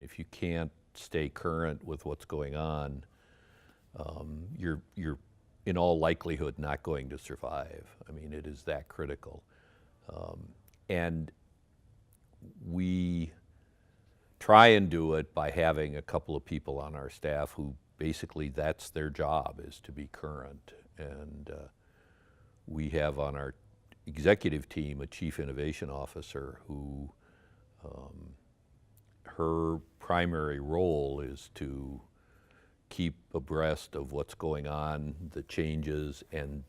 If you can't stay current with what's going on, you're in all likelihood not going to survive. I mean, it is that critical. And we try and do it by having a couple of people on our staff who basically that's their job, is to be current. And we have on our executive team a chief innovation officer who her primary role is to keep abreast of what's going on, the changes, and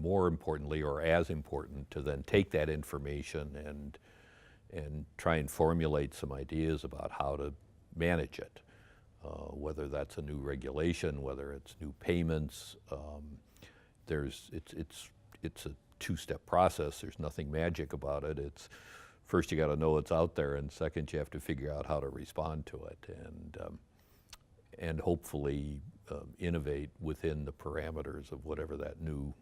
more importantly, or as important, to then take that information and try and formulate some ideas about how to manage it, whether that's a new regulation, whether it's new payments. It's a two-step process. There's nothing magic about it. It's first you got to know it's out there, and second you have to figure out how to respond to it, and hopefully innovate within the parameters of whatever that new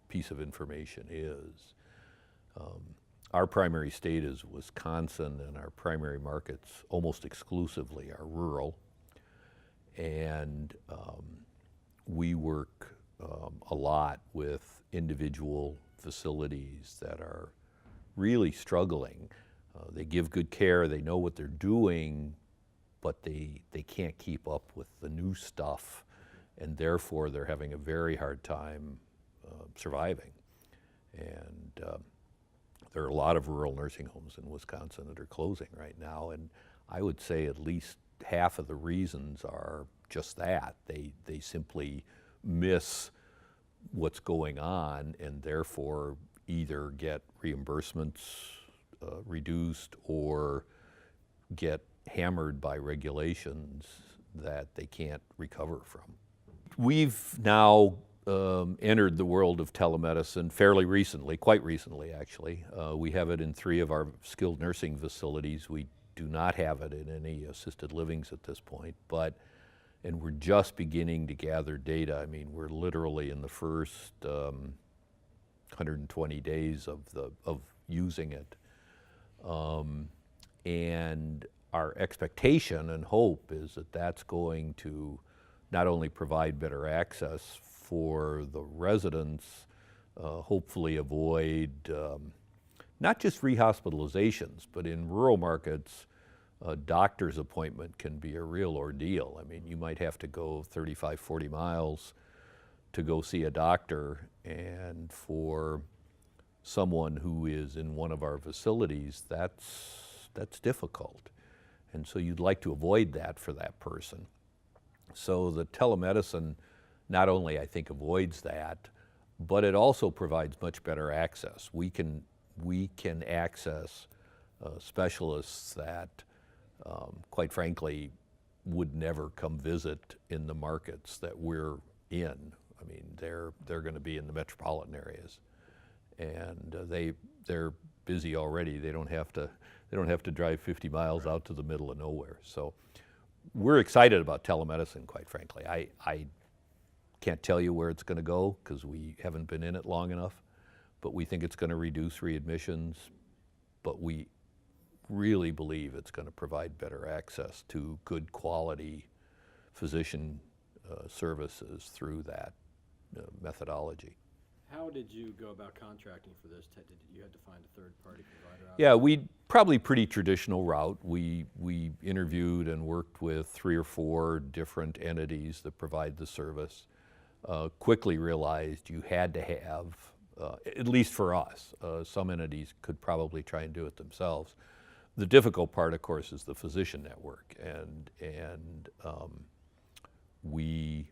piece of information is. Our primary state is Wisconsin, and our primary markets almost exclusively are rural. And we work a lot with individual facilities that are really struggling. They give good care, they know what they're doing, but they can't keep up with the new stuff, and therefore they're having a very hard time surviving. And there are a lot of rural nursing homes in Wisconsin that are closing right now, and I would say at least half of the reasons are just that. They simply miss what's going on, and therefore either get reimbursements reduced or get hammered by regulations that they can't recover from. We've now entered the world of telemedicine fairly recently, quite recently actually. We have it in 3 of our skilled nursing facilities. We do not have it in any assisted livings at this point, and we're just beginning to gather data. I mean, we're literally in the first 120 days of using it. And our expectation and hope is that that's going to not only provide better access for the residents, hopefully avoid not just rehospitalizations, but in rural markets, a doctor's appointment can be a real ordeal. I mean, you might have to go 35, 40 miles to go see a doctor, and for someone who is in one of our facilities, that's difficult. And so you'd like to avoid that for that person. So the telemedicine not only, I think, avoids that, but it also provides much better access. We can access specialists that, quite frankly, would never come visit in the markets that we're in. I mean, they're going to be in the metropolitan areas, and they're busy already. They don't have to drive 50 miles out to the middle of nowhere. So we're excited about telemedicine, quite frankly. I can't tell you where it's going to go because we haven't been in it long enough, but we think it's going to reduce readmissions, but we really believe it's going to provide better access to good quality physician services through that methodology. How did you go about contracting for this? Did you had to find a third-party provider out? Yeah, we probably pretty traditional route. We interviewed and worked with 3 or 4 different entities that provide the service. Quickly realized you had to have, at least for us, some entities could probably try and do it themselves. The difficult part, of course, is the physician network, and we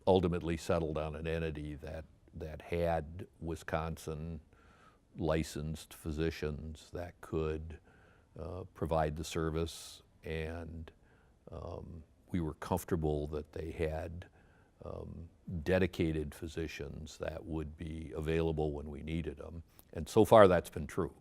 ultimately settled on an entity that had Wisconsin licensed physicians that could provide the service, and we were comfortable that they had dedicated physicians that would be available when we needed them. And so far that's been true.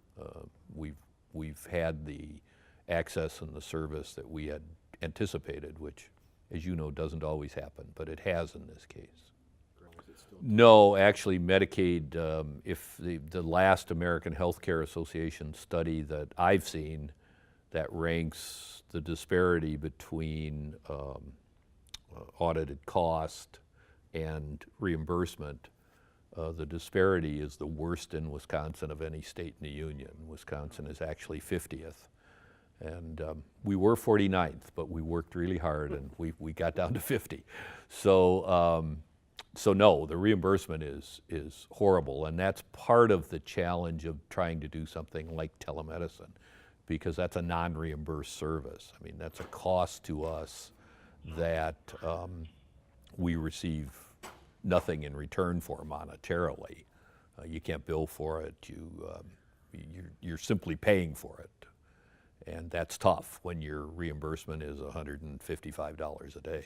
We've had the access and the service that we had anticipated, which, as you know, doesn't always happen, but it has in this case. No, actually Medicaid, if the last American Healthcare Association study that I've seen, that ranks the disparity between audited cost and reimbursement. The disparity is the worst in Wisconsin of any state in the union. Wisconsin is actually 50th. And we were 49th, but we worked really hard and we got down to 50. So, so no, the reimbursement is horrible, and that's part of the challenge of trying to do something like telemedicine, because that's a non-reimbursed service. I mean, that's a cost to us that we receive nothing in return for monetarily. You can't bill for it. You're simply paying for it, and that's tough when your reimbursement is $155 a day.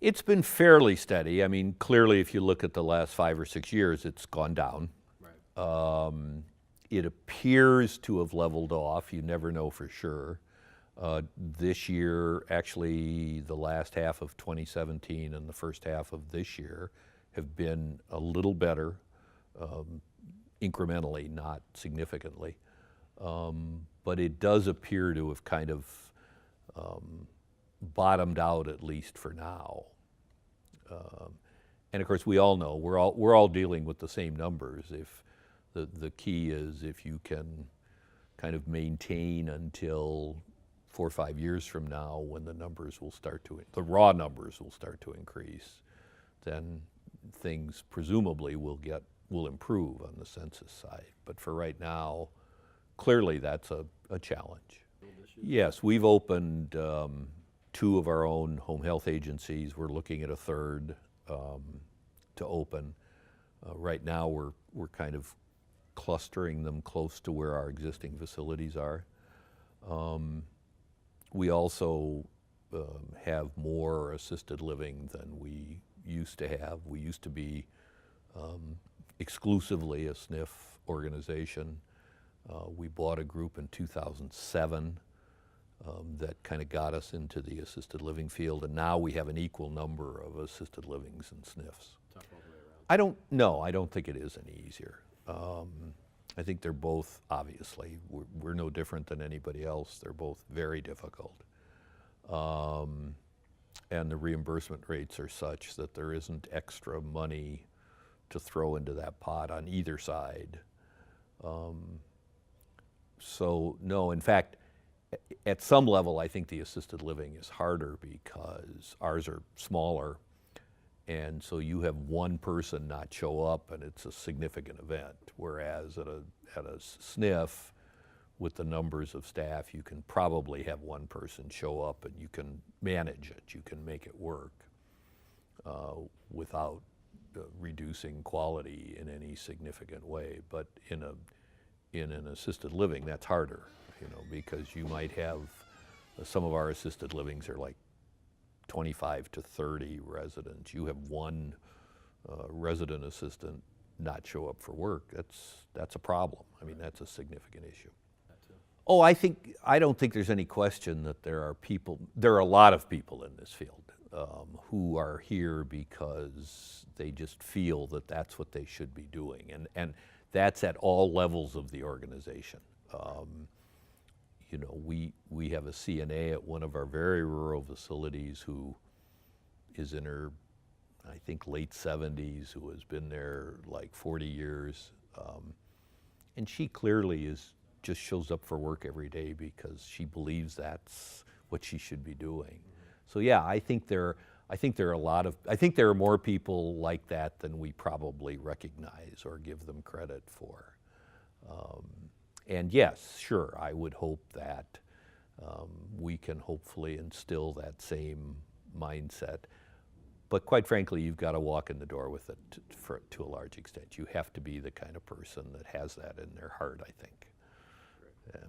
It's been fairly steady. I mean, clearly, if you look at the last 5 or 6 years, it's gone down. Right. It appears to have leveled off. You never know for sure. This year, actually, the last half of 2017 and the first half of this year have been a little better, incrementally, not significantly. But it does appear to have kind of bottomed out, at least for now. And of course, we all know we're all dealing with the same numbers. If the key is if you can kind of maintain until 4 or 5 years from now, when the numbers will start to, the raw numbers will start to increase, then things presumably will improve on the census side. But for right now, clearly that's a challenge. Yes, we've opened 2 of our own home health agencies. We're looking at a 3rd to open. Right now, we're kind of clustering them close to where our existing facilities are. We also have more assisted living than we used to have. We used to be exclusively a SNF organization. We bought a group in 2007 that kind of got us into the assisted living field, and now we have an equal number of assisted livings and SNFs. Tough all the way around. I don't think it is any easier. I think they're both, obviously, we're no different than anybody else. They're both very difficult. And the reimbursement rates are such that there isn't extra money to throw into that pot on either side. So no, in fact, at some level, I think the assisted living is harder because ours are smaller, and so you have one person not show up and it's a significant event, whereas at a SNF, with the numbers of staff, you can probably have one person show up and you can manage it, you can make it work without reducing quality in any significant way. But in an assisted living, that's harder, because you might have, some of our assisted livings are like 25 to 30 residents. You have one resident assistant not show up for work. That's a problem. I mean, that's a significant issue. Oh, I don't think there's any question that there are a lot of people in this field who are here because they just feel that that's what they should be doing, and that's at all levels of the organization. We have a CNA at one of our very rural facilities who is in her, I think, late 70s, who has been there like 40 years, and she clearly just shows up for work every day because she believes that's what she should be doing. So yeah, I think there are more people like that than we probably recognize or give them credit for. And yes, sure, I would hope that we can hopefully instill that same mindset. But quite frankly, you've got to walk in the door with it to a large extent. You have to be the kind of person that has that in their heart, I think. Yeah.